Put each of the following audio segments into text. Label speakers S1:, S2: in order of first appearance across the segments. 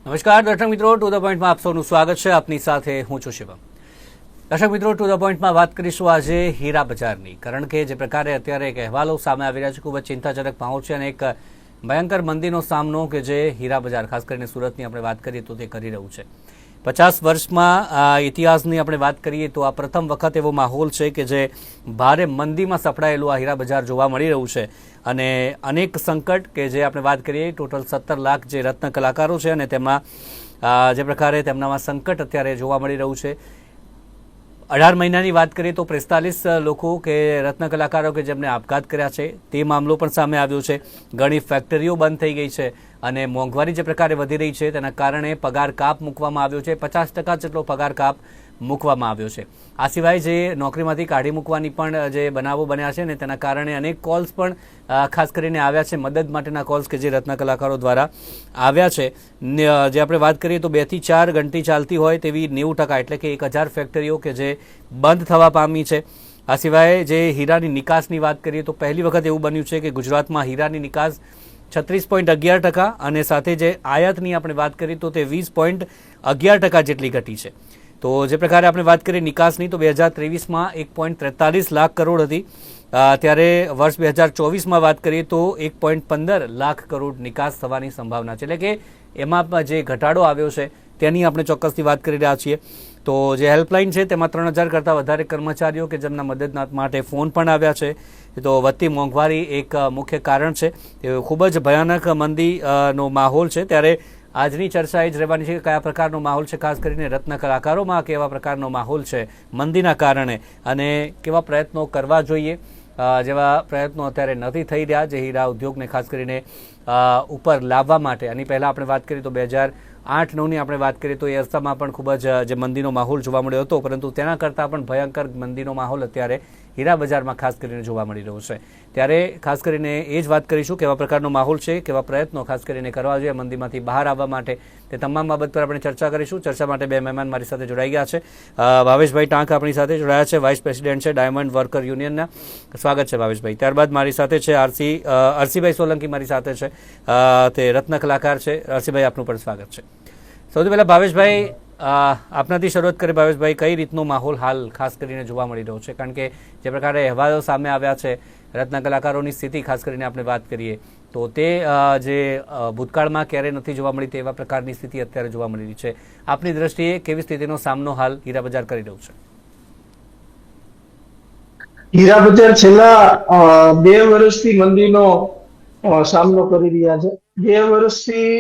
S1: નમસ્કાર દર્શક મિત્રો, ટુ ધ પોઈન્ટમાં આપ સૌનું સ્વાગત છે. આપની સાથે હું છું શિવમ. દર્શક મિત્રો, ટુ ધ પોઈન્ટમાં વાત કરીશું આજે હીરા બજારની, કારણ કે જે પ્રકારે અત્યારે એક અહેવાલો સામે આવી રહ્યા છે, ખૂબ જ ચિંતાજનક માહોલ છે અને એક ભયંકર મંદીનો સામનો કે જે હીરા બજાર, ખાસ કરીને સુરતની આપણે વાત કરીએ તો તે કરી રહ્યું છે. 50 વર્ષમાં ઇતિહાસની આપણે વાત કરીએ તો આ પ્રથમ વખત એવો માહોલ છે કે જે ભારે મંદીમાં સપડાયેલું આ હીરા બજાર જોવા મળી રહ્યું છે. અને અનેક સંકટ કે જે આપણે વાત કરીએ, ટોટલ 17 લાખ જે રત્ન કલાકારો છે અને તેમાં જે પ્રકારે તેમનામાં સંકટ અત્યારે જોવા મળી રહ્યું છે. 18 મહિનાની વાત કરીએ તો 45 લોકો કે રત્ન કલાકારો કે જેમને આપઘાત કર્યા છે તે મામલો પણ સામે આવ્યો છે. ઘણી ફેક્ટરીઓ બંધ થઈ ગઈ છે અને મોંઘવારી જે પ્રકારે વધી રહી છે તેના કારણે પગાર કાપ મૂકવામાં આવ્યો છે. 50% જેટલો પગાર કાપ મૂકવામાં આવ્યો છે. આ સિવાય જે નોકરીમાંથી કાઢી મૂકવાની પણ જે બનાવો બન્યા છે ને તેના કારણે અનેક કોલ્સ પણ ખાસ કરીને આવ્યા છે, મદદ માટેના કોલ્સ કે જે રત્ન કલાકારો દ્વારા આવ્યા છે. જે આપણે વાત કરીએ તો 2 થી 4 ઘંટી ચાલતી હોય તેવી 90% એટલે કે 1000 ફેક્ટરીઓ કે જે બંધ થવા પામી છે. આ સિવાય જે હીરાની નિકાસની વાત કરીએ તો પહેલી વખત એવું બન્યું છે કે ગુજરાતમાં હીરાની નિકાસ 36.11% અને સાથે જે આયાતની આપણે વાત કરીએ તો તે 20.11% જેટલી ઘટી છે. તો જે પ્રકારે આપણે વાત કરીએ નિકાસની તો 2023માં 1.43 લાખ કરોડ હતી, ત્યારે વર્ષ 2024માં વાત કરીએ તો 1.15 લાખ કરોડ નિકાસ થવાની સંભાવના છે. એટલે કે એમાં જે ઘટાડો આવ્યો છે તેની આપણે ચોક્કસથી વાત કરી રહ્યા છીએ. તો જે હેલ્પલાઇન છે તેમાં 3000 કરતાં વધારે કર્મચારીઓ કે જેમના મદદ માટે ફોન પણ આવ્યા છે. તો વધતી મોંઘવારી એક મુખ્ય કારણ છે. ખૂબ જ ભયાનક મંદીનો માહોલ છે. ત્યારે આજની ચર્ચા એ જ રહેવાની છે કે કયા પ્રકારનો માહોલ છે, ખાસ કરીને રત્ન કલાકારોમાં કેવા પ્રકારનો માહોલ છે મંદીના કારણે અને કેવા પ્રયત્નો કરવા જોઈએ, જેવા પ્રયત્નો અત્યારે નથી થઈ રહ્યા જે હીરા ઉદ્યોગને ખાસ કરીને ઉપર લાવવા માટે. આની પહેલાં આપણે વાત કરીએ તો 2008-9ની આપણે વાત કરીએ તો એ અરસામાં પણ ખૂબ જ જે મંદીનો માહોલ જોવા મળ્યો હતો, પરંતુ તેના કરતાં પણ ભયંકર મંદીનો માહોલ અત્યારે હીરા બજારમાં ખાસ કરીને જોવા મળી રહ્યો છે. ત્યારે ખાસ કરીને એ જ વાત કરીશું કેવા પ્રકારનો માહોલ છે, કેવા પ્રયત્નો ખાસ કરીને કરવા જોઈએ મંદીમાંથી બહાર આવવા માટે, તે તમામ બાબત પર આપણે ચર્ચા કરીશું. ચર્ચા માટે 2 મહેમાન મારી સાથે જોડાઈ ગયા છે. ભાવેશભાઈ ટાંક આપણી સાથે જોડાયા છે, વાઇસ પ્રેસિડેન્ટ છે ડાયમંડ વર્કર યુનિયનના. સ્વાગત છે ભાવેશભાઈ. ત્યારબાદ મારી સાથે છે અરસીભાઈ સોલંકી મારી સાથે છે, તે રત્ન કલાકાર છે. અરસીભાઈ, આપનું પણ સ્વાગત છે. સૌથી પહેલાં ભાવેશભાઈ, આપનાથી શરૂઆત કરીએ. ભાવેશભાઈ, કઈ રીતનો માહોલ હાલ ખાસ કરીને જોવા મળી રહ્યો છે? કારણ કે જે પ્રકારે અહેવાલો સામે આવ્યા છે રત્ન કલાકારોની સ્થિતિ ખાસ કરીને આપણે વાત કરીએ તો તે જે ભૂતકાળમાં ક્યારેય નથી જોવા મળી તેવા પ્રકારની સ્થિતિ અત્યારે જોવા મળી રહી છે. આપની દ્રષ્ટિએ કેવી સ્થિતિનો સામનો હાલ હીરા બજાર કરી રહ્યું છે?
S2: હીરા બજાર છેલ્લા 2 વર્ષથી મંદીનો સામનો કરી રહ્યા છે. 2 વર્ષથી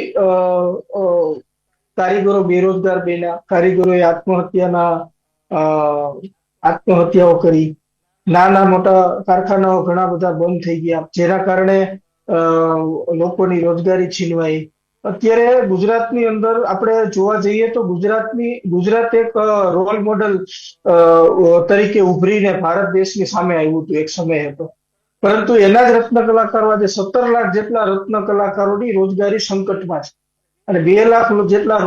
S2: કારીગરો બેરોજગાર બન્યા, કારીગરોએ આત્મહત્યાઓ કરી, નાના મોટા કારખાનાઓ ઘણા બધા બંધ થઈ ગયા, જેના કારણે લોકોની રોજગારી છીનવાઈ. અત્યારે ગુજરાતની અંદર આપણે જોવા જઈએ તો ગુજરાત એક રોલ મોડલ તરીકે ઉભરીને ભારત દેશની સામે આવ્યું હતું એક સમય હતો, પરંતુ એના જ રત્ન કલાકારો આજે 17 લાખ જેટલા રત્ન કલાકારોની રોજગારી સંકટમાં છે અને 2 લાખ જેટલા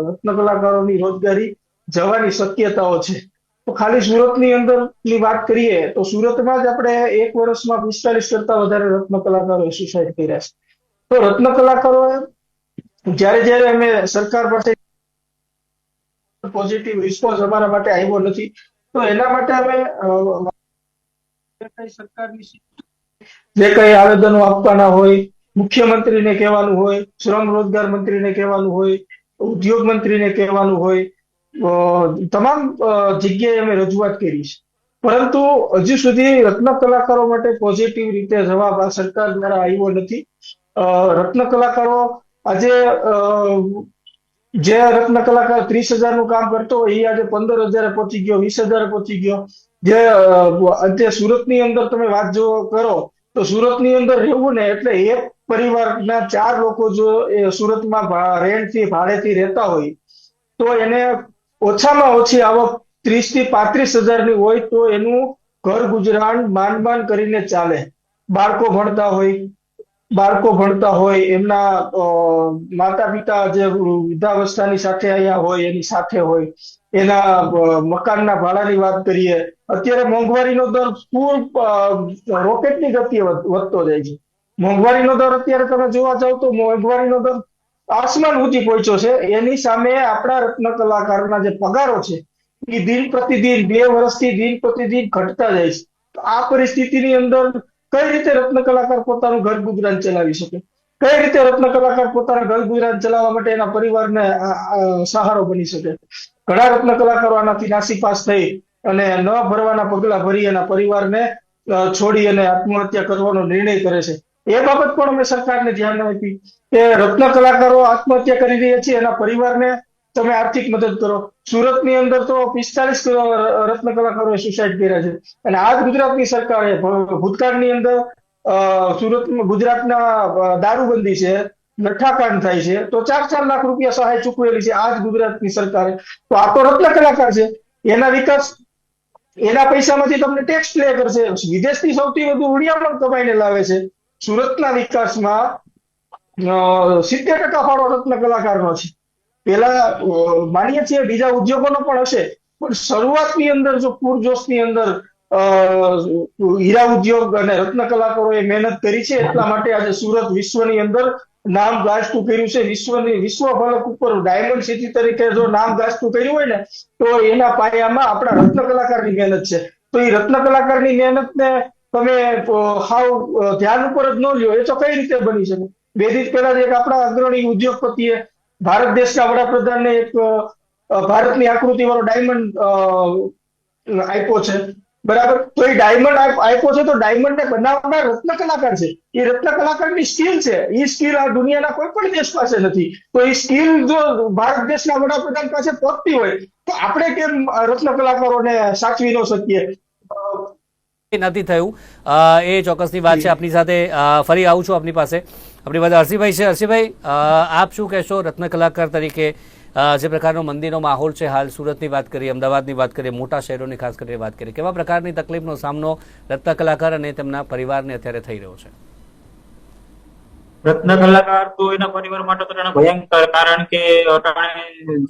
S2: રત્ન કલાકારોની રોજગારી જવાની શક્યતાઓ છે. તો ખાલી સુરતની અંદરની વાત કરીએ તો સુરતમાં જ આપણે 1 વર્ષમાં 45 કરતા વધારે રત્ન કલાકારોએ સુસાઇડ કર્યા છે. તો રત્ન કલાકારોએ જ્યારે અમે સરકાર પાસે પોઝિટિવ રિસ્પોન્સ અમારા માટે આવ્યો નથી, તો એના માટે અમે સરકારની જે કઈ આવેદનો આપવાના હોય, મુખ્યમંત્રીને કહેવાનું હોય, શ્રમ રોજગાર મંત્રીને કહેવાનું હોય, ઉદ્યોગ મંત્રીને કહેવાનું હોય, તમામ જગ્યાએ અમે રજૂઆત કરી છે. પરંતુ હજુ સુધી રત્ન કલાકારો માટે પોઝિટિવ રીતે જવાબ આ સરકાર દ્વારા આવ્યો નથી. રત્ન કલાકારો આજે જે રત્ન કલાકાર 30,000 નું કામ કરતો હોય એ આજે 15,000 પહોંચી ગયો, 20,000 પહોંચી ગયો. જે આજે સુરતની અંદર તમે વાત જો કરો તો સુરતની અંદર રહેવું ને એટલે એક પરિવારના 4 લોકો જો સુરતમાં રેન્ટથી ભાડેથી રહેતા હોય તો એને ઓછામાં ઓછી આવક 30 થી 35,000 ની હોય તો એનું ઘર ગુજરાન માંડ કરીને ચાલે. બાળકો ભણતા હોય, એમના માતા પિતા જે વૃદ્ધાવસ્થાની સાથે અહીંયા હોય એની સાથે હોય, એના મકાનના ભાડાની વાત કરીએ, અત્યારે મોંઘવારીનો દર રોકેટની ગતિએ વધતો જાય છે. મોંઘવારીનો દર અત્યારે તમે જોવા જાવ તો મોંઘવારીનો દર આસમાન ઊંચી પહોંચ્યો છે. એની સામે આપણા રત્ન કલાકારોના જે પગારો છે એ દિન પ્રતિદિન 2 વર્ષથી દિન પ્રતિદિન ઘટતા જાય છે. તો આ પરિસ્થિતિની અંદર કઈ રીતે રત્ન કલાકાર પોતાનું ઘર ગુજરાન ચલાવી શકે? કઈ રીતે રત્ન કલાકાર પોતાના ઘર ગુજરાન ચલાવવા માટે એના પરિવારને સહારો બની શકે? ઘણા રત્ન કલાકારો આનાથી નાસીપાસ થઈ અને ન ભરવાના પગલા ભરી એના પરિવારને છોડી અને આત્મહત્યા કરવાનો નિર્ણય કરે છે. એ બાબત પણ અમે સરકારને ધ્યાનમાં આપી કે રત્ન કલાકારો આત્મહત્યા કરી રહ્યા છે, એના પરિવારને તમે આર્થિક મદદ કરો. સુરતની અંદર તો 45 રત્ન કલાકારોએ સુસાઇડ કર્યા છે. અને આ જ ગુજરાતની સરકારે ભૂતકાળની અંદર સુરતમાં ગુજરાતના દારૂબંધી છે, નઠાકાંડ થાય છે તો 4-4 લાખ રૂપિયા સહાય ચૂકવેલી છે આ જ ગુજરાતની સરકારે. તો આ તો રત્ન કલાકાર છે, એના વિકાસ એના પૈસામાંથી તમને ટેક્સ પ્લે કરશે. વિદેશથી સૌથી વધુ ઉડિયામણ કમાઈને લાવે છે. સુરતના વિકાસમાં 70% ફાળો રત્ન કલાકારનો છે. પેલા માનીએ છીએ બીજા ઉદ્યોગોનો પણ હશે, પણ શરૂઆતની અંદર જો પૂરજોશની અંદર હીરા ઉદ્યોગ અને રત્ન કલાકારોએ મહેનત કરી છે. એટલા માટે આજે સુરત વિશ્વની અંદર નામ ગાજતું કર્યું છે. વિશ્વ ફલક ઉપર ડાયમંડ સિટી તરીકે જો નામ ગાજતું કર્યું હોય ને તો એના પાયામાં આપણા રત્ન કલાકારની મહેનત છે. તો એ રત્ન કલાકારની મહેનતને તમે હાવ ધ્યાન ઉપર જ ન લ્યો એ તો કઈ રીતે બની શકે? 2 દિવસ પહેલા જ એક આપણા અગ્રણી ઉદ્યોગપતિએ ભારત દેશના વડાપ્રધાનને એક ભારતની આકૃતિ વાળો ડાયમંડ આપ્યો છે, બરાબર? તો એ ડાયમંડ આપ્યો છે તો ડાયમંડ ને બનાવનાર રત્ન કલાકાર છે. એ રત્ન કલાકારની સ્કિલ છે. એ સ્કિલ આ દુનિયાના કોઈ પણ દેશ પાસે નથી. તો એ સ્કિલ જો ભારત દેશના વડાપ્રધાન પાસે પહોંચતી હોય તો આપણે કેમ રત્ન કલાકારોને સાચવી ન શકીએ?
S1: નથી થયું એ ચોક્કસની વાત છે. આપની સાથે ફરી આવું છું આપની પાસે. આપણી પાસે હર્ષિભાઈ છે. હર્ષિભાઈ, આપ શું કહેશો રત્ન કલાકાર તરીકે? જે પ્રકારનો મંદીનો માહોલ છે હાલ, સુરતની વાત કરીએ, અમદાવાદની વાત કરીએ, મોટા શહેરોની ખાસ કરીને વાત કરીએ, કેવા પ્રકારની તકલીફનો સામનો રત્ન કલાકાર અને તેમના પરિવારને અત્યારે થઈ રહ્યો છે?
S3: રત્ન કલાકાર તો એના પરિવાર માટે તો ભયંકર, કારણ કે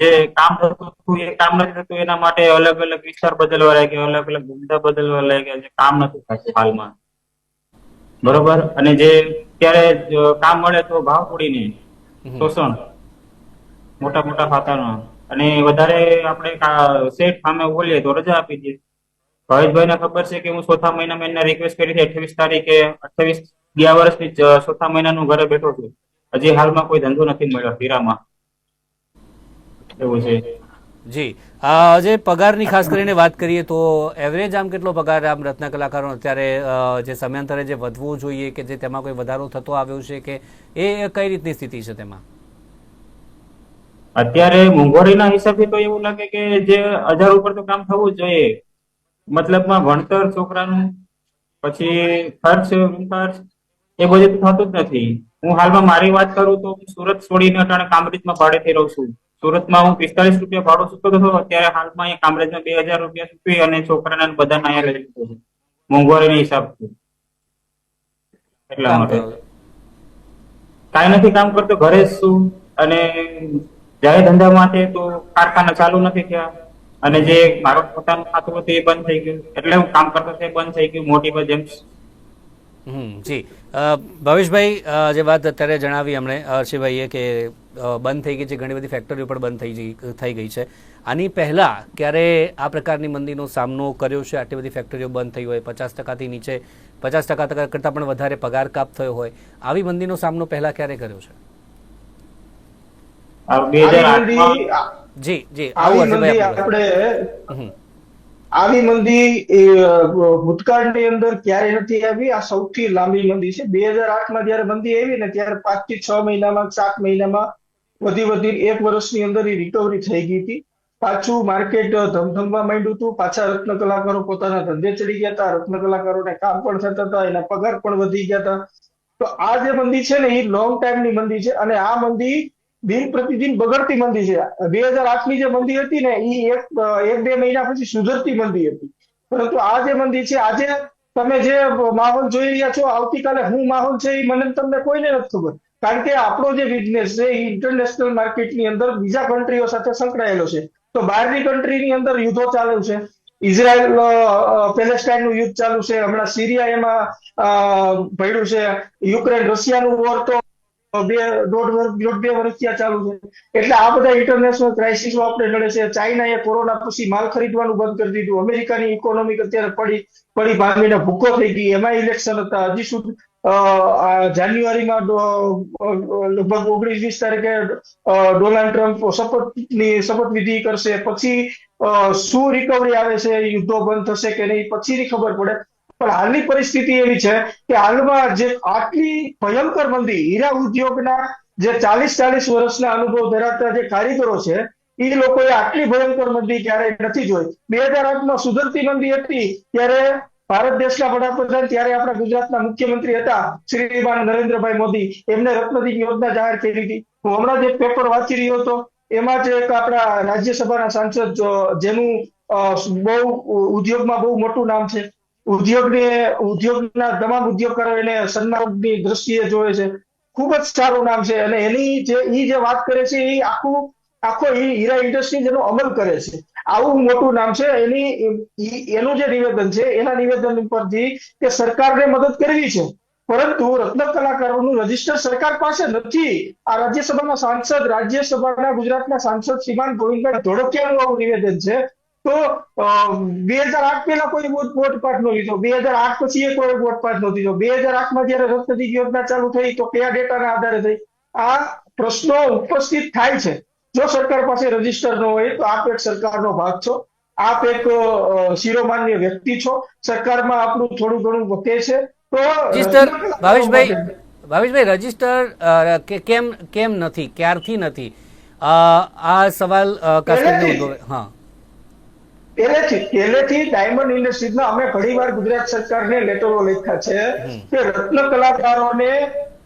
S3: જે કામ થતું હતું એ કામ નથી થતું. એના માટે અલગ અલગ વિસ્તાર બદલવા લાગ્યા, અલગ અલગ ધંધા બદલવા લાગ્યા, જે કામ નથી થતું હાલમાં, બરોબર? અને જે ત્યારે કામ મળે તો ભાવ તોડીને શોષણ મોટા મોટા ખાતાનો, અને વધારે આપણે શેઠ સામે બોલીએ તો રજા આપી દે. ભાવેશભાઈ ને ખબર છે કે હું ચોથા મહિનામાં એને રિક્વેસ્ટ કરી હતી 28 તારીખે, 28 ગયા વર્ષની ચોથા મહિનાનું ઘરે બેઠો છું. હજી હાલમાં કોઈ ધંધો નથી મળ્યો હીરામાં. એવું છે.
S1: જી, જે પગારની ખાસ કરીને વાત કરીએ તો એવરેજ આમ કેટલો પગાર આમ રત્ન કલાકારો અત્યારે જે સમયાંતરે જે વધવું જોઈએ કે જે તેમાં કોઈ વધારો થતો આવ્યો છે કે એ કઈ રીતની સ્થિતિ છે તેમાં?
S3: અત્યારે મોંઘવારીના હિસાબે તો એવું લાગે કે જે 1000 ઉપર તો કામ થવું જ જોઈએ. મતલબમાં ભણતર છોકરાનું, પછી ખર્ચ એ બધું થતું જ નથી. હું હાલમાં મારી વાત કરું તો સુરત છોડીને અટાણે કામરેજમાં ભાડેથી રહું છું. સુરતમાં હું 45 રૂપિયા ભાડું ચૂકવતો હતો, અત્યારે હાલમાં અહીંયા કામરેજમાં 2000 રૂપિયા ચૂકવી અને છોકરાને બધાને અહીંયા લઈ લીધું છે મોંઘવારીના હિસાબથી. એટલા માટે કાંઈ નથી કામ કરતો, ઘરે જ છું. અને જાય ધંધામાંથી તો કારખાના ચાલુ નથી થયા, અને જે મારો પોતાનું ખાતું હતું એ બંધ થઈ ગયું, એટલે હું કામ કરતો તે બંધ થઈ ગયું મોટી બધી જેમ.
S1: જી, ભવેશભાઈ, જે વાત અત્યારે જણાવી હમણે હર્ષિભાઈએ કે બંધ થઈ ગઈ છે, ઘણી બધી ફેક્ટરીઓ પણ બંધ થઈ ગઈ છે. આની પહેલા ક્યારે આ પ્રકારની મંદીનો સામનો કર્યો છે? આટલી બધી ફેક્ટરીઓ બંધ થઈ હોય, 50%થી નીચે, 50% કરતાં પણ વધારે પગાર કાપ થયો હોય, આવી મંદીનો સામનો પહેલા ક્યારે કર્યો છે?
S2: આવી મંદી ભૂતકાળની અંદર ક્યારે નથી આવી. આ સૌથી લાંબી મંદી છે. 2008માં જયારે મંદી આવી ને ત્યારે 5 થી 6 મહિનામાં, 7 મહિનામાં વધી 1 વર્ષની અંદર એ રિકવરી થઈ ગઈ હતી. પાછું માર્કેટ ધમધમવા માંડ્યું હતું. પાછા રત્ન કલાકારો પોતાના ધંધે ચડી ગયા હતા. રત્ન કલાકારોને કામ પણ થતા હતા, એના પગાર પણ વધી ગયા હતા. તો આ જે મંદી છે ને એ લોંગ ટાઈમની મંદી છે, અને આ મંદી દિન પ્રતિદિન બગડતી મંદી છે. 2008ની જે મંદી હતી ને એ 1-2 મહિના પછી સુધરતી મંદી હતી. પરંતુ આ જે મંદી છે, આજે તમે જે માહોલ જોઈ રહ્યા છો, આવતીકાલે શું માહોલ છે એ મને તમને કોઈને નથી ખબર. કારણ કે આપણો જે બિઝનેસ છે એ ઇન્ટરનેશનલ માર્કેટની અંદર બીજા કન્ટ્રીઓ સાથે સંકળાયેલો છે. તો બહારની કન્ટ્રીની અંદર યુદ્ધો ચાલુ છે. ઇઝરાયલ પેલેસ્ટાઇનનું યુદ્ધ ચાલુ છે, હમણાં સિરિયા એમાં ભળ્યું છે, યુક્રેન રશિયાનું વોર તો દોઢ બે વર્ષ ત્યાં ચાલુ છે. એટલે આ બધા ઇન્ટરનેશનલ ક્રાઇસિસો આપણે નડે છે. ચાઇનાએ કોરોના પછી માલ ખરીદવાનું બંધ કરી દીધું. અમેરિકાની ઇકોનોમી અત્યારે પડી ભાંગીને ભૂક્કો થઈ ગઈ. એમાં ઇલેક્શન હતા. હજી સુધી જાન્યુઆરીમાં લગભગ 19-20 તારીખે ડોનાલ્ડ ટ્રમ્પ શપથવિધિ કરશે. પછી શું રિકવરી આવે છે, યુદ્ધો બંધ થશે કે નહીં, પછીની ખબર પડે. પણ હાલની પરિસ્થિતિ એવી છે કે હાલમાં જે આટલી ભયંકર મંદી, હીરા ઉદ્યોગના જે 40-40 વર્ષના અનુભવ ધરાવતા જે કારીગરો છે, એ લોકોએ આટલી ભયંકર મંદી ક્યારેય નથી જોઈ. 2008માં સુધરતી મંદી હતી ત્યારે ભારત દેશના વડાપ્રધાન, ત્યારે આપણા ગુજરાતના મુખ્યમંત્રી હતા શ્રીમાન નરેન્દ્રભાઈ મોદી, એમને રત્નદીપ યોજના જાહેર કરી હતી. હું હમણાં જ એક પેપર વાંચી રહ્યો હતો, એમાં જ એક આપણા રાજ્યસભાના સાંસદ જેનું બહુ ઉદ્યોગમાં બહુ મોટું નામ છે, ઉદ્યોગના તમામ ઉદ્યોગકારો એને સન્માનની દ્રષ્ટિએ જોવે છે. ખૂબ જ સારું નામ છે. અને એની જે વાત કરે છે એ આખો હીરા ઇન્ડસ્ટ્રી જેનો અમલ કરે છે. આવું મોટું નામ છે. એનું જે નિવેદન છે, એના નિવેદન પરથી કે સરકારને મદદ કરવી છે, પરંતુ રત્ન કલાકારોનું રજીસ્ટર સરકાર પાસે નથી. આ રાજ્યસભાના સાંસદ, રાજ્યસભાના ગુજરાતના સાંસદ શ્રીમાન ગોવિંદભાઈ ધોળકિયાનું આવું નિવેદન છે. તો 2008 પહેલા કોઈ બોટપાટ નો લીધો, 2008 પછી એ કોઈ બોટપાટ નો લીધો. 2008માં જયારે રત્નદીપ યોજના ચાલુ થઈ તો કયા ડેટાના આધારે થઈ? આ પ્રશ્નો ઉપસ્થિત થાય છે. જો સરકાર પાસે રજીસ્ટર ન હોય તો આપ એક સરકારનો ભાગ છો, આપ એક શિરોમાન્ય વ્યક્તિ છો, સરકારમાં આપણું થોડું ઘણું વકે છે. તો
S1: રજીસ્ટર ભાવેશભાઈ રજીસ્ટર કેમ નથી, ક્યારથી નથી? આ સવાલ ખાસ કરીને ઉદ્ભવે. હા,
S2: પહેલેથી ડાયમંડ ઇન્ડસ્ટ્રીઝના અમે ઘણીવાર ગુજરાત સરકારને લેટરો લખ્યા છે કે રત્ન કલાકારોને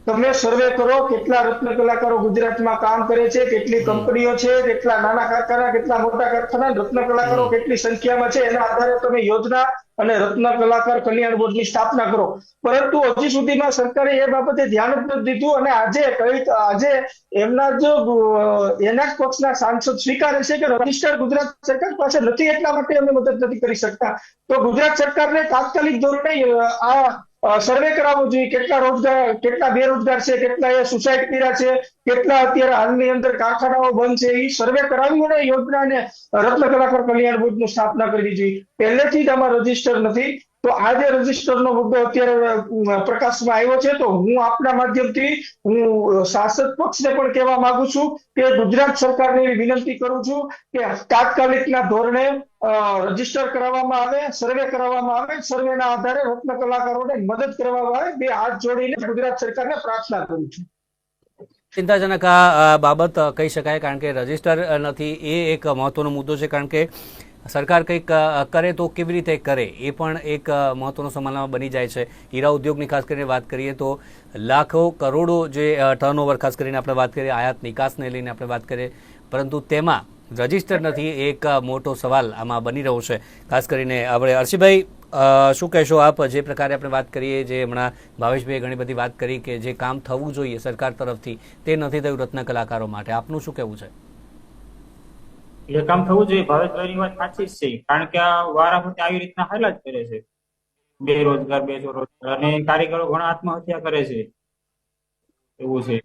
S2: તમે સર્વે કરો, કેટલા રત્ન કલાકારો ગુજરાતમાં કામ કરે છે, કેટલી કંપનીઓ છે, કેટલા નાના કારખાના, કેટલા મોટા કારખાના, રત્ન કલાકારો કેટલી સંખ્યામાં છે, એના આધારે તમે યોજના અને રત્ન કલાકાર કલ્યાણ બોર્ડની સ્થાપના કરો. પરંતુ હજી સુધીમાં સરકારે એ બાબતે ધ્યાન જ નથી દીધું. અને આજે એમના એના જ પક્ષના સાંસદ સ્વીકારે છે કે રજીસ્ટર ગુજરાત સરકાર પાસે નથી, એટલા માટે અમે મદદ નથી કરી શકતા. તો ગુજરાત સરકારને તાત્કાલિક ધોરણે આ સર્વે કરાવવો જોઈએ. કેટલા બેરોજગાર છે, કેટલા એ સુસાઇડ કર્યા છે, કેટલા અત્યારે હાલની અંદર કારખાનાઓ બંધ છે, એ સર્વે કરાવીને યોજનાને રત્ન કલાકાર કલ્યાણ બોર્ડની સ્થાપના કરવી જોઈએ. પહેલેથી જ આમાં રજીસ્ટર નથી. તો આ જે રજીસ્ટરનો મુદ્દો અત્યારે પ્રકાશમાં આવ્યો છે, તો હું આપના માધ્યમથી હું શાસક પક્ષને પણ કહેવા માંગુ છું કે ગુજરાત સરકારને વિનંતી કરું છું કે તાત્કાલિકના ધોરણે રજીસ્ટર કરાવવામાં આવે, સર્વે કરાવવામાં આવે, સર્વેના આધારે રત્ન કલાકારોને મદદ કરવામાં આવે. બે હાથ જોડીને ગુજરાત સરકારને પ્રાર્થના કરું છું.
S1: ચિંતાજનક આ બાબત કહી શકાય, કારણ કે રજીસ્ટર નથી એ એક મહત્વનો મુદ્દો છે. કારણ કે સરકાર કંઈક કરે તો કેવી રીતે કરે એ પણ એક મહત્વનો સવાલ બની જાય છે. હીરા ઉદ્યોગની ખાસ કરીને વાત કરીએ તો લાખો કરોડો જે ટર્નઓવર, ખાસ કરીને આપણે વાત કરીએ આયાત નિકાસને લઈને આપણે વાત કરીએ, પરંતુ તેમાં રજીસ્ટર નથી, એક મોટો સવાલ આમાં બની રહ્યો છે. ખાસ કરીને આપણે અર્શીભાઈ શું કહેશો આપ? જે પ્રકારે આપણે વાત કરીએ, જે હમણાં ભાવેશભાઈએ ઘણી બધી વાત કરી કે જે કામ થવું જોઈએ સરકાર તરફથી તે નથી થયું રત્ન કલાકારો માટે, આપનું શું કહેવું છે?
S3: એ કામ થવું જોઈએ. ભાવેશભાઈની વાત સાચી જ છે, કારણ કે આ વારાફરતી આવી રીતના હાલા જ કરે છે. બેરોજગાર, અને કારીગરો ઘણા આત્મહત્યા કરે છે, એવું છે.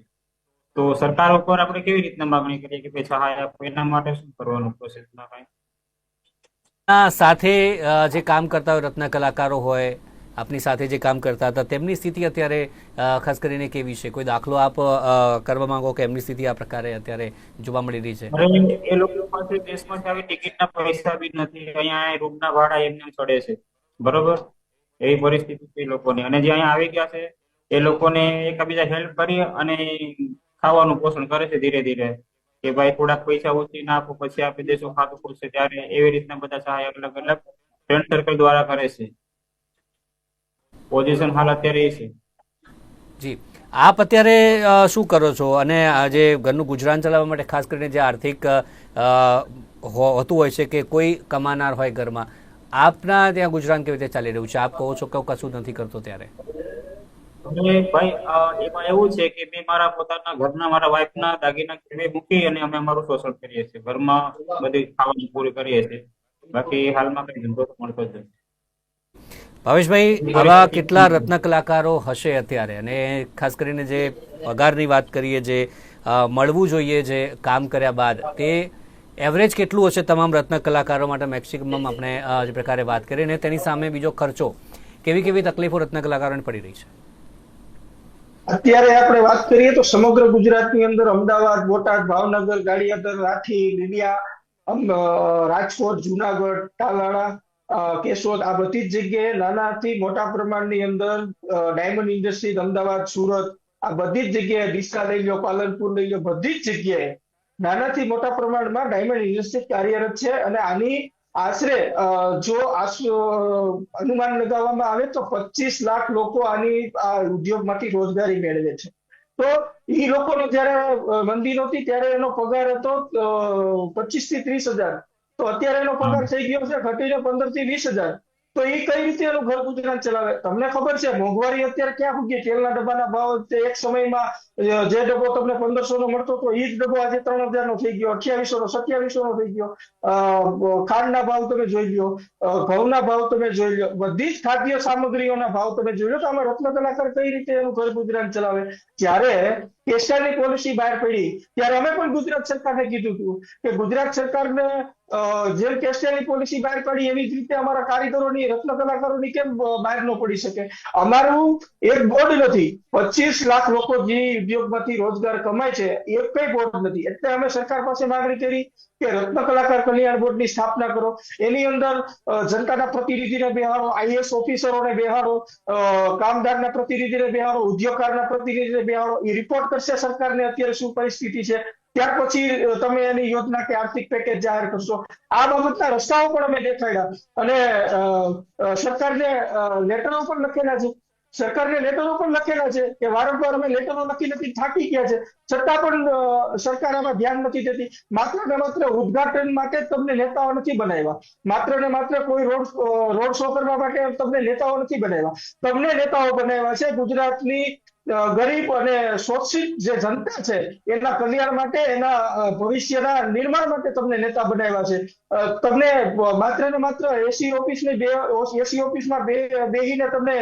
S3: તો સરકાર ઉપર આપણે કેવી રીતના માંગણી કરીએ કે સહાય આપો? એના માટે શું કરવાનું પ્રોસેસમાં કઈ?
S1: સાથે જે કામ કરતા હોય રત્ન કલાકારો હોય, આપની સાથે જે કામ કરતા હતા, તેમની સ્થિતિ અત્યારે ખાસ કરીને કેવી છે? કોઈ દાખલો આપ કરવા માંગો કે એમની સ્થિતિ આ પ્રકારે અત્યારે જોવા મળી રહી છે?
S3: એ લોકો પાસે દેશમાંથી આવી ટિકિટના પૈસા બી નથી, અહીંયા રૂમના ભાડા એમને ચડે છે, બરોબર? એવી પરિસ્થિતિ છે એ લોકોની. અને જે અહીંયા આવી ગયા છે એ લોકોને એકબીજા હેલ્પ કરી અને ખાવાનું પોષણ કરે છે ધીરે ધીરે, કે ભાઈ થોડાક પૈસા ઓછી ના આપો પછી આપી દેશો, ખાતું ખુલશે ત્યારે. એવી રીતના બધા સહાય અલગ અલગ ફ્રેન્ડ સર્કલ દ્વારા કરે છે. પોઝિશન હાલ અત્યારે એ છે.
S1: જી, આપ અત્યારે શું કરો છો? અને આજે ઘરનું ગુજરાન ચલાવવા માટે ખાસ કરીને જે આર્થિક હોતું હોય છે કે કોઈ કમાનાર હોય ઘરમાં, આપના ત્યાં ગુજરાન કેવી રીતે ચાલી રહ્યું છે? આપ કહો છો કે કશું નથી કરતો ત્યારે?
S3: ભાઈ એમાં એવું છે કે મેં મારા પોતાના ઘરના, મારા વાઈફના દાગીના ગીરવે મૂકી અને અમે અમારું શોષણ કરીએ છીએ. ઘરમાં બધી ખાવાનું પૂરી કરીએ છીએ. બાકી હાલમાં કઈ ધંધો મળતો જ નથી.
S1: ભાવેશભાઈ, આવા કેટલા રત્ન કલાકારો હશે અત્યારે, અને ખાસ કરીને જે પગારની વાત કરીએ, જે મળવું જોઈએ જે કામ કર્યા બાદ, તે એવરેજ કેટલું હશે તમામ રત્ન કલાકારો માટે મેક્સિમમ આપણે જે પ્રકારે વાત કરીએ, અને તેની સામે બીજો ખર્ચો, કેવી કેવી તકલીફો રત્ન કલાકારોને પડી રહી છે?
S2: અત્યારે આપણે વાત કરીએ તો સમગ્ર ગુજરાતની અંદર અમદાવાદ, બોટાદ, ભાવનગર, ગારિયાદર, લાઠી, લીલિયા, રાજકોટ, જુનાગઢ, તાલાળા, કેશોદ, આ બધી જ જગ્યાએ નાનાથી મોટા પ્રમાણની અંદર ડાયમંડ ઇન્ડસ્ટ્રીઝ, અમદાવાદ, સુરત, આ બધી જ જગ્યાએ, ડીસા લઈ લો, પાલનપુર લઈ લો, બધી જ જગ્યાએ નાનાથી મોટા પ્રમાણમાં ડાયમંડ ઇન્ડસ્ટ્રી કાર્યરત છે. અને આની આશરે જો અનુમાન લગાવવામાં આવે તો 25 લાખ લોકો આની આ ઉદ્યોગમાંથી રોજગારી મેળવે છે. તો એ લોકોનો જયારે મંદી નહોતી ત્યારે એનો પગાર હતો 25 થી 30 હજાર, તો અત્યારે એનો પગાર થઈ ગયો છે ઘટીને 15 થી 20 હજાર. તો એ કઈ રીતે એનું ઘર ગુજરાન ચલાવે? તમને ખબર છે મોંઘવારી અત્યારે ક્યાં પૂગી? તેલના ડબ્બાના ભાવ એક સમયમાં જે ડબ્બો તમને 1500 નો મળતો હતો, એ જ ડબ્બો આજે 3000 નો થઈ ગયો, 2800 નો, 2700 નો થઈ ગયો. ખાંડના ભાવ તમે જોઈ લો, ઘઉંના ભાવ તમે જોઈ લો, બધી જ ખાદ્ય સામગ્રીઓના ભાવ તમે જોઈ લો. તો આમાં રત્ન કલાકાર કઈ રીતે એનું ઘર ગુજરાન ચલાવે? જ્યારે કેસ્ટાની પોલિસી બહાર પડી ત્યારે અમે પણ ગુજરાત સરકારને કીધું હતું કે ગુજરાત સરકારને જેમ કેસ્ટાની પોલિસી બહાર પડી એવી જ રીતે અમારા કારીગરોની, રત્ન કલાકારોની કેમ બહાર ન પડી શકે? અમારું એક બોર્ડ નથી, 25 લાખ લોકો જે ઉદ્યોગમાંથી રોજગાર કમાય છે, એક કઈ બોર્ડ નથી. એટલે અમે સરકાર પાસે માંગણી કરી કે રત્ન કલાકાર કલ્યાણ બોર્ડની સ્થાપના કરો. એની અંદર જનતાના પ્રતિનિધિને બેહાડો, આઈએએસ ઓફિસરોને બેહાડો, કામદારના પ્રતિનિધિને બેહાડો, ઉદ્યોગકારના પ્રતિનિધિને બેહાડો. એ રિપોર્ટ કરશે સરકારને અત્યારે શું પરિસ્થિતિ છે, ત્યાર પછી તમે એની યોજના કે આર્થિક પેકેજ જાહેર કરશો. આ બાબતના રસ્તાઓ પણ અમે દેખાડ્યા અને સરકારને લેટરો પણ લખેલા છે. કે વારંવાર અમે લેટરો લખી થાકી ગયા છે, છતાં પણ સરકાર આમાં ધ્યાન નથી દેતી. માત્ર ને માત્ર ઉદ્ઘાટન માટે તમને નેતાઓ નથી બનાવ્યા, માત્ર ને માત્ર કોઈ રોડ શો કરવા માટે તમને નેતાઓ નથી બનાવ્યા. તમને નેતાઓ બનાવ્યા છે ગુજરાતની ગરીબ અને શોષિત જે જનતા છે એના કલ્યાણ માટે, એના ભવિષ્યના નિર્માણ માટે તમને નેતા બનાવ્યા છે. તમને માત્ર ને માત્ર એસી ઓફિસમાં બેહીને તમને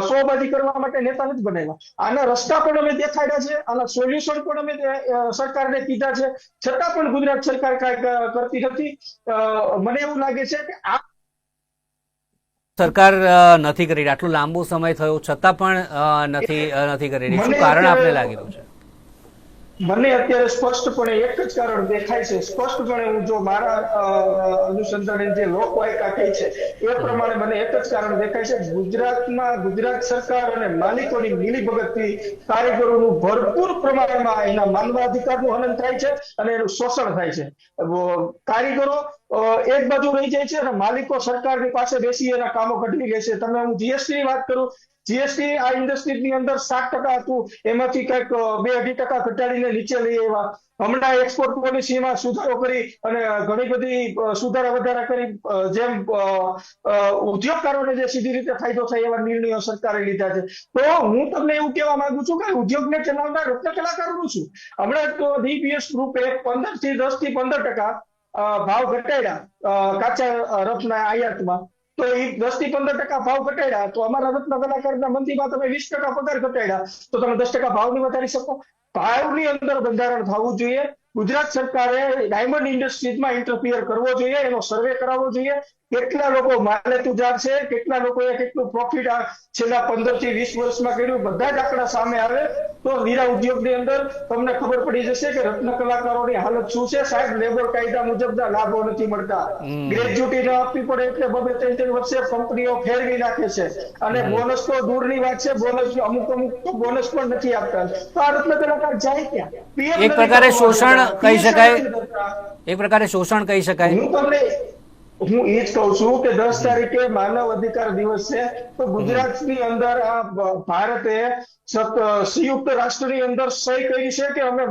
S2: શોબાજી કરવા માટે નેતા નથી બનાવ્યા. આના રસ્તા પણ અમે દેખાડ્યા છે, આના સોલ્યુશન પણ અમે સરકારને કીધા છે, છતાં પણ ગુજરાત સરકાર કાંઈ કરતી નથી. મને એવું લાગે છે કે આ
S1: સરકાર નથી કરી રહી, આટલો લાંબો સમય થયો છતાં પણ નથી કરી રહી. શું કારણ આપને લાગી રહ્યું છે?
S2: મને અત્યારે સ્પષ્ટપણે એક જ કારણ દેખાય છે. સ્પષ્ટપણે હું જો મારા અનુસંધાને જે લોકવાયકા કહી છે એ પ્રમાણે મને એક જ કારણ દેખાય છે. ગુજરાતમાં ગુજરાત સરકાર અને માલિકોની મિલીભગતથી કારીગરોનું ભરપૂર પ્રમાણમાં એના માનવાધિકારનું હનન થાય છે અને એનું શોષણ થાય છે. કારીગરો એક બાજુ રહી જાય છે અને માલિકો સરકારની પાસે બેસી એના કામો કઢવી લે છે. તમે હું જીએસટી ની વાત કરું, જીએસટી આ ઇન્ડસ્ટ્રીની અંદર 7% હતું, એમાંથી કંઈક 2-2.5% ઘટાડીને નીચે લઈ આવ્યા. હમણાં એક્સપોર્ટ પોલિસીમાં સુધારો કરી અને ઘણી બધી સુધારા વધારા કરી, જેમ ઉદ્યોગકારોને જે સીધી રીતે ફાયદો થાય એવા નિર્ણયો સરકારે લીધા છે. તો હું તમને એવું કહેવા માંગુ છું કે ઉદ્યોગને ચલાવનાર રત્ન કલાકારોનું છું. હમણાં તો ડીપીએસ ગ્રુપે 10 થી 15% ભાવ ઘટાડ્યા કાચા રફના આયાતમાં. તો એ 10 થી 15% ભાવ ઘટાડ્યા, તો અમારા રત્ન કલાકારના મંદીમાં તમે 20% પગાર ઘટાડ્યા, તો તમે 10% ભાવ નહીં વધારી શકો? ભાવની અંદર બંધારણ થવું જોઈએ. ગુજરાત સરકારે ડાયમંડ ઇન્ડસ્ટ્રીઝમાં ઇન્ટરફિયર કરવો જોઈએ, એનો સર્વે કરાવવો જોઈએ. કેટલા લોકો માલેતુજાર છે, કેટલા લોકોએ કેટલું પ્રોફિટ છેલ્લા 15 થી 20 વર્ષમાં કર્યું, બધા જ આંકડા સામે આવે તો હીરા ઉદ્યોગની અંદર તમને ખબર પડી જશે કે રત્ન કલાકારોની હાલત શું છે. સાહેબ, લેબર કાયદા મુજબના લાભો નથી મળતા, ગ્રેજ્યુટી ન આપવી પડે એટલે 2-3 વર્ષે કંપનીઓ ફેરવી નાખે છે, અને બોનસ તો દૂરની વાત છે, બોનસ અમુક તો બોનસ પણ નથી આપતા. તો આ રત્ન કલાકાર જાય ક્યાં?
S1: એક પ્રકારે શોષણ કહી શકાય, એક પ્રકારે શોષણ કહી શકાય.
S2: હું એ જ કહું છું કે 10 તારીખે માનવ અધિકાર દિવસ છે, તો ગુજરાતની અંદર આ ભારતે સંયુક્ત રાષ્ટ્રની અંદર સહી કરી છે કે અમે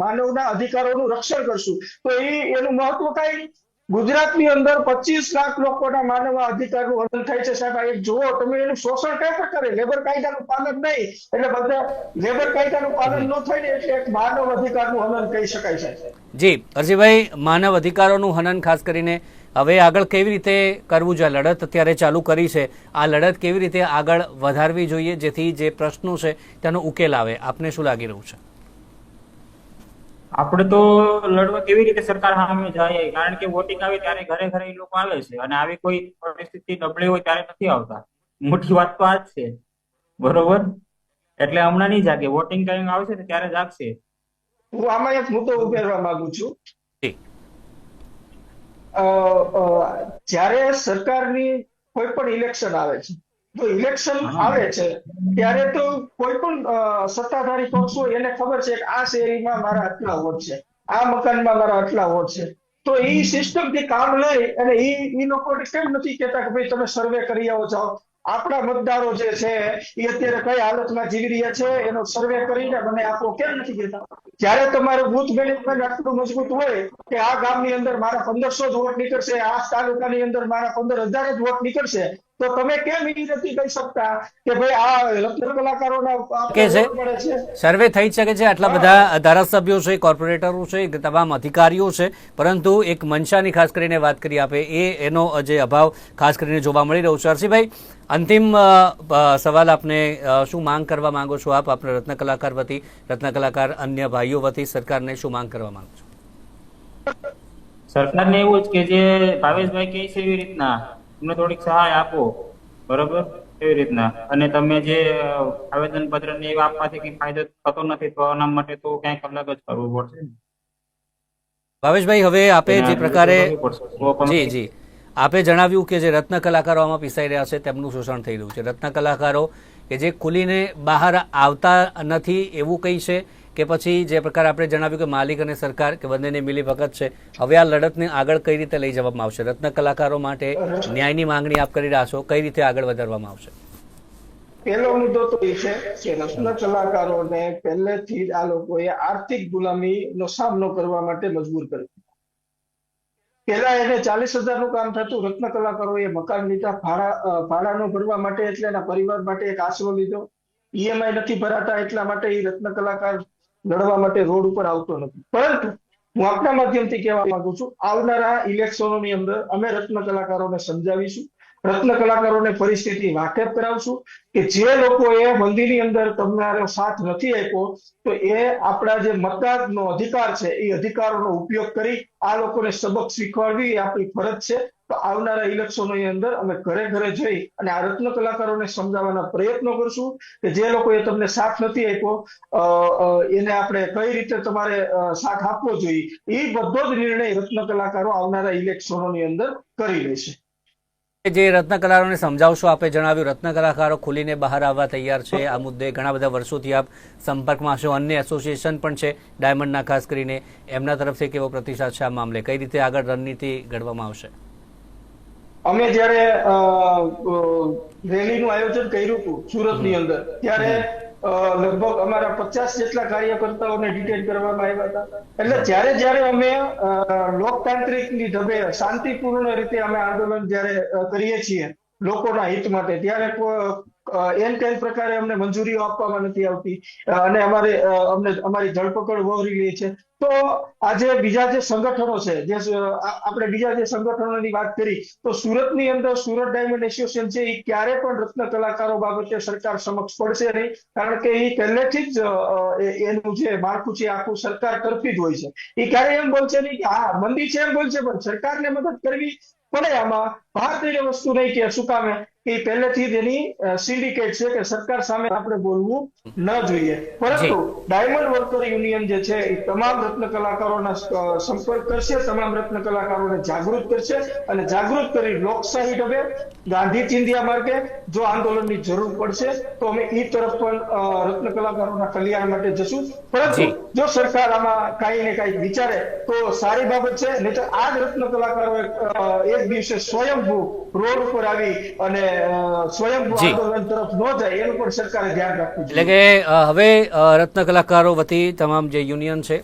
S2: માનવના અધિકારોનું રક્ષણ કરશું. તો એનું મહત્વ કઈ? ગુજરાતની અંદર 25 લાખ લોકોના માનવ અધિકારનું હનન થાય છે. સાહેબ, એક જુઓ તમે, એનું શોષણ કઈ પ્રકારે? લેબર કાયદાનું પાલન નહીં, એટલે બધા લેબર કાયદાનું પાલન ન થાય ને એટલે એક માનવ અધિકારનું હનન કહી શકાય છે.
S1: જી હરજીભાઈ, માનવ અધિકારોનું હનન ખાસ કરીને હવે આગળ કેવી રીતે કરવું જોઈએ? લડત અત્યારે ચાલુ કરી છે, આ લડત કેવી રીતે આગળ વધારવી જોઈએ જેથી જે પ્રશ્નો છે તેનો ઉકેલ આવે? આપને શું લાગી રહ્યું છે?
S3: આપણે તો લડવા કેવી રીતે સરકાર સામે જાય? કારણ કે વોટિંગ આવે ત્યારે ઘરે ઘરે એ લોકો આવે છે, અને આવી કોઈ પરિસ્થિતિ નબળી હોય ત્યારે નથી આવતા. મોટી વાત તો આ જ છે, બરોબર? એટલે હમણાં નહીં જાગે, વોટિંગ ટાઈમ આવશે ને ત્યારે જાગશે.
S2: હું આમાં એક મુદ્દો ઉમેરવા માંગુ છું.
S1: જી.
S2: જ્યારે સરકારની કોઈ પણ ઇલેક્શન આવે છે, તો ઇલેક્શન આવે છે ત્યારે તો કોઈ પણ સત્તાધારી પક્ષ હોય એને ખબર છે કે આ શેરીમાં મારા આટલા વોટ છે, આ મકાનમાં મારા આટલા વોટ છે. તો એ સિસ્ટમ થી કામ લઈ અને એ લોકો કેમ નથી કહેતા કે ભાઈ તમે સર્વે કરી આવો જાઓ, આપણા મતદારો જે છે એ અત્યારે કઈ હાલતમાં જીવી રહ્યા છે એનો સર્વે કરીને મને આપો, કેમ નથી કહેતા? જ્યારે તમારું બુથ મેનેજમેન્ટ આટલું મજબૂત હોય કે આ ગામની અંદર મારા 1500 જ વોટ નીકળશે, આ તાલુકાની અંદર મારા 15,000 જ વોટ નીકળશે, તો તમે કેમ એ નથી કહી શકતા કે ભાઈ આ રત્ન કલાકારોના
S1: કે છે
S2: મળે છે?
S1: સર્વે થઈ શકે છે, આટલા બધા ધારાસભ્યો છે, કોર્પોરેટરો છે, તમામ અધિકારીઓ છે, પરંતુ એક મનસાની ખાસ કરીને વાત કરી આપે એનો જે અભાવ ખાસ કરીને જોવા મળી રહ્યો છે. હર્ષિભાઈ, અંતિમ સવાલ આપને, શું માંગ કરવા માંગો છો આપ? આપણે રત્ન કલાકાર વતી, રત્ન કલાકાર અન્ય ભાઈઓ વતી સરકારને શું માંગ કરવા માંગો છો?
S3: સરકારને એવું જ કે જે ભાવેશભાઈ કહે છે એવી રીતના તમને થોડીક સહાય આપો, બરોબર? એવી રીતના. અને તમે જે આવેદન પત્ર ને એવા આપવાથી કઈ ફાયદો થતો નથી, તો આના માટે તો ક્યાંક અલગ જ કરવું પડશે.
S1: ભાવેશભાઈ, હવે આપે જે પ્રકારે જી
S3: જી
S1: આપે જણાવ્યું કે જે રત્ન કલાકારો આમાં પીસાઈ રહ્યા છે તેમનું શોષણ થઈ રહ્યું છે, રત્ન કલાકારો કે જે ખુલીને બહાર આવતા નથી એવું કઈ છે કે પછી જે પ્રકારે આપણે જણાવ્યું કે માલિક અને સરકાર કે બંનેની મિલીભગત છે, હવે આ લડતને આગળ કઈ રીતે લઈ જવામાં આવશે? રત્ન કલાકારો માટે ન્યાયની માંગણી આપ કરી રહ્યા છો, કઈ રીતે આગળ વધારવામાં આવશે?
S2: પહેલો મુદ્દો તો એ છે કે રત્ન કલાકારોને પહેલેથી જ આ લોકોએ આર્થિક ગુલામીનો સામનો કરવા માટે મજબૂર કર્યો. પહેલા એને 40,000 નું કામ થતું, રત્ન કલાકારોએ મકાન લીધા, ભાડાનો ભરવા માટે, એટલે એના પરિવાર માટે એક આશરો લીધો. ઈએમઆઈ નથી ભરાતા એટલા માટે એ રત્ન કલાકાર લડવા માટે રોડ ઉપર આવતો નથી. પરંતુ હું આપના માધ્યમથી કહેવા માંગુ છું, આવનારા ઇલેક્શનોની અંદર અમે રત્ન કલાકારોને સમજાવીશું, રત્ન કલાકારોને પરિસ્થિતિ વાકેફ કરાવશું કે જે લોકોએ મંદીની અંદર તમારો સાથ નથી આપ્યો, તો એ આપણા જે મતદારનો અધિકાર છે એ અધિકારોનો ઉપયોગ કરી આ લોકોને સબક શીખવાડવી એ આપણી ફરજ છે. તો આવનારા ઇલેક્શનોની અંદર અમે ઘરે ઘરે જઈ અને આ રત્ન કલાકારોને સમજાવવાના પ્રયત્નો કરશું કે જે લોકોએ તમને સાથ નથી આપ્યો એને આપણે કઈ રીતે તમારે સાથ આપવો જોઈએ, એ બધો જ નિર્ણય રત્ન કલાકારો આવનારા ઇલેક્શનોની અંદર કરી લેશે.
S1: જે રત્ન કલાકારોને સમજાવશો, આપે જણાવ્યું રત્ન કલાકારો ખુલીને બહાર આવવા તૈયાર છે. આ મુદ્દે ઘણા બધા વર્ષોથી આપ સંપર્કમાં છો, અન્ય એસોસિએશન પણ છે ડાયમંડના, ખાસ કરીને એમના તરફથી કેવો પ્રતિસાદ છે આ મામલે? કઈ રીતે આગળ રણનીતિ ઘડવામાં આવશે?
S2: અમે જયારે રેલીનું આયોજન કર્યું હતું સુરતની અંદર, ત્યારે લગભગ અમારા 50 જેટલા કાર્યકર્તાઓને ડિટેન કરવામાં આવ્યા હતા. એટલે જ્યારે અમે લોકતાંત્રિકની ઢબે શાંતિપૂર્ણ રીતે અમે આંદોલન જયારે કરીએ છીએ લોકોના હિત માટે, ત્યારે એન કઈ પ્રકારે અમને મંજૂરીઓ આપવામાં નથી આવતી અને અમારી ધરપકડ વહોરી લે છે. તો આજે બીજા જે સંગઠનો છે, જે આપણે બીજા જે સંગઠનોની વાત કરી, તો સુરતની અંદર સુરત ડાયમંડ એસોસિએશન છે એ ક્યારે પણ રત્ન કલાકારો બાબતે સરકાર સમક્ષ પડશે નહીં, કારણ કે એ પહેલેથી જ એનું જે માળખું છે આખું સરકાર તરફી જ હોય છે. એ ક્યારે એમ બોલશે નહીં કે હા મંદી છે એમ બોલશે, પણ સરકારને મદદ કરવી પડે આમાં બહાર થઈને વસ્તુ નહીં કે શું કામે એ પહેલેથી જ એની સિન્ડિકેટ છે કે સરકાર સામે આપણે બોલવું ન જોઈએ. પરંતુ ડાયમંડ વર્કર યુનિયન જે છે એ તમામ રત્ન કલાકારોના સંપર્ક કરશે, તમામ રત્ન કલાકારોને જાગૃત કરશે અને જાગૃત કરી લોકશાહી ઢબે ગાંધી ચિંધ્યા માર્ગે જો આંદોલનની જરૂર પડશે તો અમે એ તરફ પણ રત્ન કલાકારોના કલ્યાણ માટે જશું. પરંતુ જો સરકાર આમાં કાંઈ ને કાંઈ વિચારે તો સારી બાબત છે, નહીં તો આ જ રત્ન કલાકારો એક દિવસે સ્વયંભૂ રોડ ઉપર આવી અને સ્વયંભૂ આંદોલન તરફ ન જાય એનું પણ સરકારે ધ્યાન રાખવું જોઈએ.
S1: એટલે કે હવે રત્ન કલાકારો વતી તમામ જે યુનિયન છે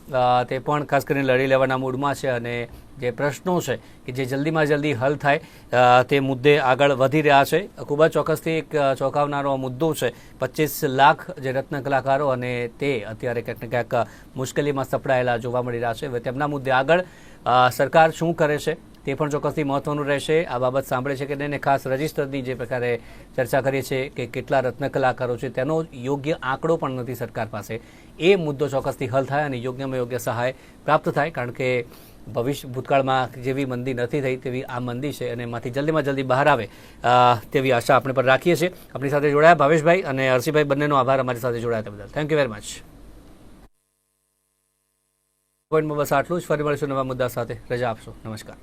S1: તે પણ ખાસ કરીને લડી લેવાના મૂડમાં છે અને જે પ્રશ્નો છે કે જે જલ્દીમાં જલ્દી હલ થાય તે મુદ્દે આગળ વધી રહ્યા છે. ખૂબ જ ચોક્કસથી એક ચોંકાવનારો મુદ્દો છે. 25 લાખ જે રત્ન કલાકારો અને તે અત્યારે ક્યાંક ને ક્યાંક મુશ્કેલીમાં સપડાયેલા જોવા મળી રહ્યા છે. હવે તેમના મુદ્દે આગળ સરકાર શું કરે છે તે પણ ચોક્કસથી મહત્વનું રહેશે. આ બાબત સાંભળે છે કે નહીં, ને ખાસ રજિસ્ટરની જે પ્રકારે ચર્ચા કરીએ છીએ કે કેટલા રત્ન કલાકારો છે તેનો યોગ્ય આંકડો પણ નથી સરકાર પાસે. એ મુદ્દો ચોક્કસથી હલ થાય અને યોગ્યમાં યોગ્ય સહાય પ્રાપ્ત થાય, કારણ કે ભૂતકાળમાં જેવી મંદી નથી થઈ તેવી આ મંદી છે અને એમાંથી જલ્દીમાં જલ્દી બહાર આવે તેવી આશા આપણે પણ રાખીએ છીએ. આપણી સાથે જોડાયા ભાવેશભાઈ અને હર્ષિભાઈ, બંનેનો આભાર અમારી સાથે જોડાયા તે બદલ. Thank you very much. બસ આટલું જ. ફરી મળીશું નવા મુદ્દા સાથે. રજા આપશો. નમસ્કાર.